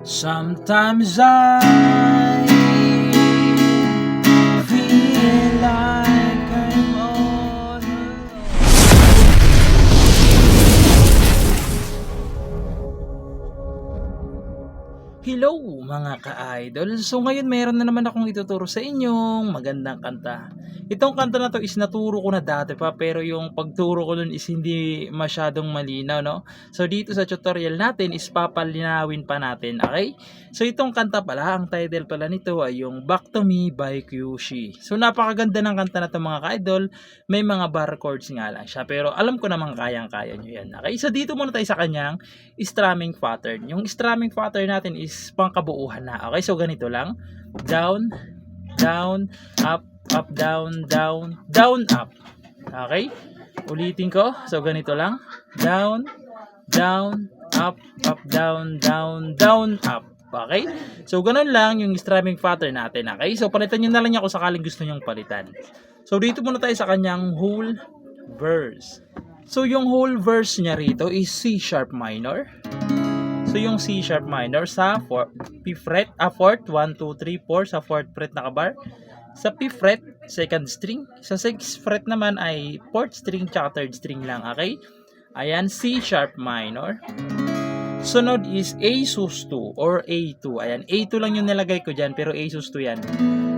Sometimes I feel like I'm all alone. Hello mga ka-idol! So ngayon meron na naman akong ituturo sa inyong magandang kanta. Itong kanta na to is naturo ko na dati pa, pero yung pagturo ko nun is hindi masyadong malinaw, no? So dito sa tutorial natin is papalinawin pa natin, okay? So itong kanta pala, ang title pala nito ay yung Back to Me by Kyushi. So napakaganda ng kanta na to mga ka-idol. May mga bar chords nga lang siya, pero alam ko namang kayang-kaya nyo yan, okay? So dito muna tayo sa kanyang strumming pattern. Yung strumming pattern natin is pangkabuuhan na, okay? So ganito lang: down, down, up, up, down, down, down, up. Okay? Ulitin ko. So ganito lang: down, down, up, up, down, down, down, up. Okay? So ganun lang yung strumming pattern natin. Okay? So palitan nyo na lang yan kung sakaling gusto nyong palitan. So dito muna tayo sa kanyang whole verse. So yung whole verse niya rito is C sharp minor. So yung C sharp minor sa 5th fret, 4th, 1, 2, 3, 4 sa 4th fret na kabar. Sa 5th fret, 2nd string. Sa 6th fret naman ay 4th string tsaka 3rd string lang, okay? Ayan, C sharp minor. Sunod is A sus2 or A2. Ayan, A2 lang yung nilagay ko dyan, pero A sus2 yan.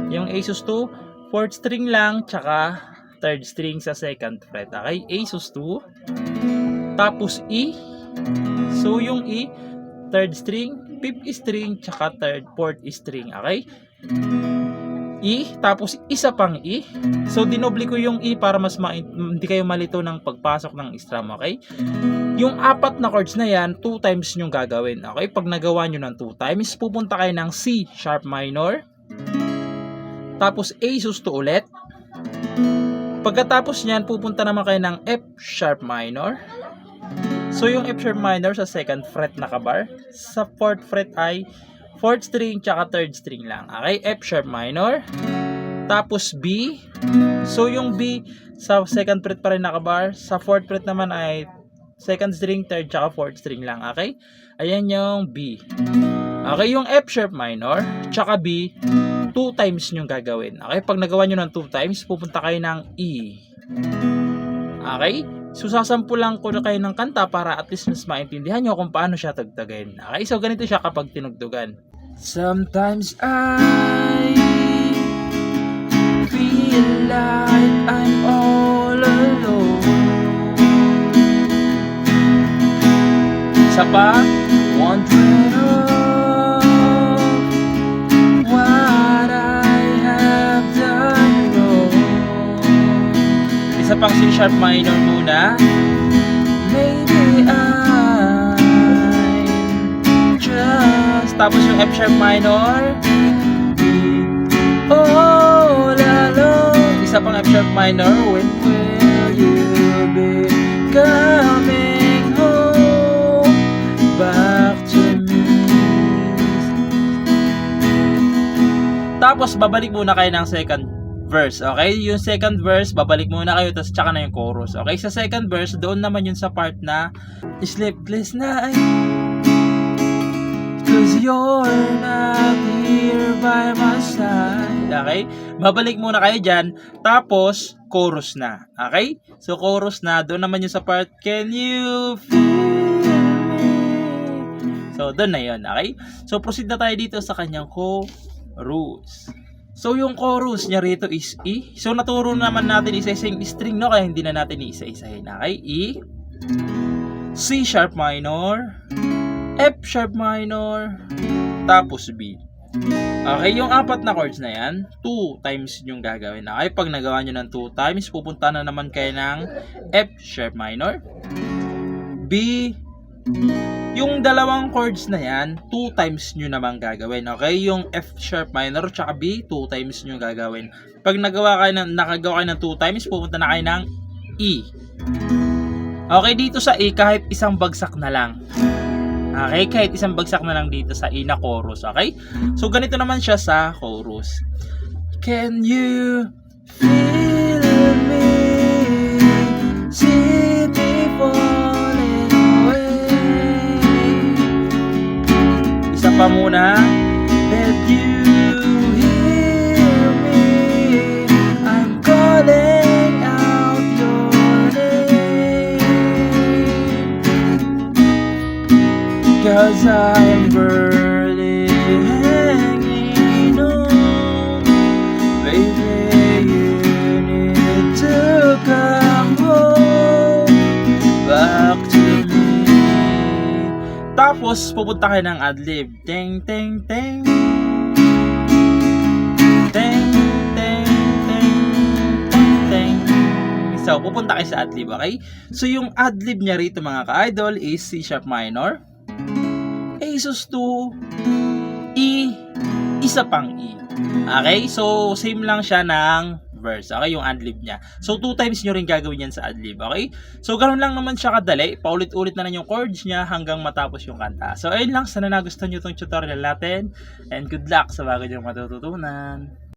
Yung A sus2, 4th string lang tsaka 3rd string sa 2nd fret, okay? A sus2. Tapos E. So yung E, 3rd string, 5th string, tsaka 4th string, okay? E, tapos isa pang E. So dinoble ko yung E para mas hindi kayo malito ng pagpasok ng strum, okay? Yung apat na chords na yan, 2 times nyo gagawin, okay? Pag nagawa nyo ng 2 times, pupunta kayo ng C sharp minor, tapos A sus2 ulit. Pagkatapos nyan, pupunta naman kayo ng F sharp minor. So yung F sharp minor sa 2nd fret na kabar, sa 4th fret ay 4th string tsaka 3rd string lang, okay? F sharp minor, tapos B. So yung B sa 2nd fret pa rin na kabar, sa 4th fret naman ay 2nd string, 3rd tsaka 4th string lang, okay? Ayan yung B. Okay, yung F sharp minor tsaka B, 2 times nyo gagawin, okay? Pag nagawa nyo ng 2 times, pupunta kayo ng E, okay? So sasampulan ko na kayo ng kanta para at least mas maintindihan nyo kung paano siya tugtugin. Okay, so ganito siya kapag tinugtugan. Sometimes I feel like I'm all alone. Isa pa, wondering what I have done wrong. Isa pang C sharp minor muna. Maybe I'm just, tapos yung F sharp minor, all alone. Isa pang F sharp minor. When will you be coming home back to me? Tapos babalik muna kayo ng second verse, okay? Yung second verse, babalik muna kayo, tapos tsaka na yung chorus, okay? Sa second verse, doon naman yun sa part na sleepless night, 'cause you're not here by my side, okay? Babalik muna kayo dyan, tapos chorus na, okay? So chorus na, doon naman yun sa part, can you feel me? So doon na yun, okay? So proceed na tayo dito sa kanyang chorus. So yung chorus niya rito is E. So naturo naman natin isa-isang string, no? Kaya hindi na natin isa-isahin, okay? E, C sharp minor, F sharp minor, tapos B. Okay, yung apat na chords na yan, 2 times yung gagawin. Okay, pag nagawa nyo ng 2 times, pupunta na naman kayo ng F sharp minor, B. Yung dalawang chords na yan, 2 times nyo naman gagawin, okay? Yung F sharp minor tsaka B, 2 times nyo gagawin. Pag nakagawa kayo ng 2 times, pupunta na kayo ng E. Okay, dito sa E, kahit isang bagsak na lang. Okay, kahit isang bagsak na lang dito sa E na chorus, okay? So ganito naman siya sa chorus. Can you feel me? See me falling away. Isa pa muna. Let you hear me. I'm calling out your name. 'Cause I'm barely hanging on. Baby, you need to come home back to me. Tapos, pupunta kayo ng adlib. Teng, teng, teng. Teng, teng, teng, teng, teng. So, pupunta kayo sa adlib, okay? So, yung adlib niya rito mga ka-idol is C sharp minor, A sus2, E, isa pang E. Okay? So, same lang siya ng verse. Okay? Yung adlib niya. So, 2 times nyo rin gagawin yan sa adlib. Okay? So, ganoon lang naman siya kadali. Paulit-ulit na lang yung chords niya hanggang matapos yung kanta. So, ayun lang. Sana nagustuhan nyo itong tutorial natin. And good luck sa bago nyo matututunan.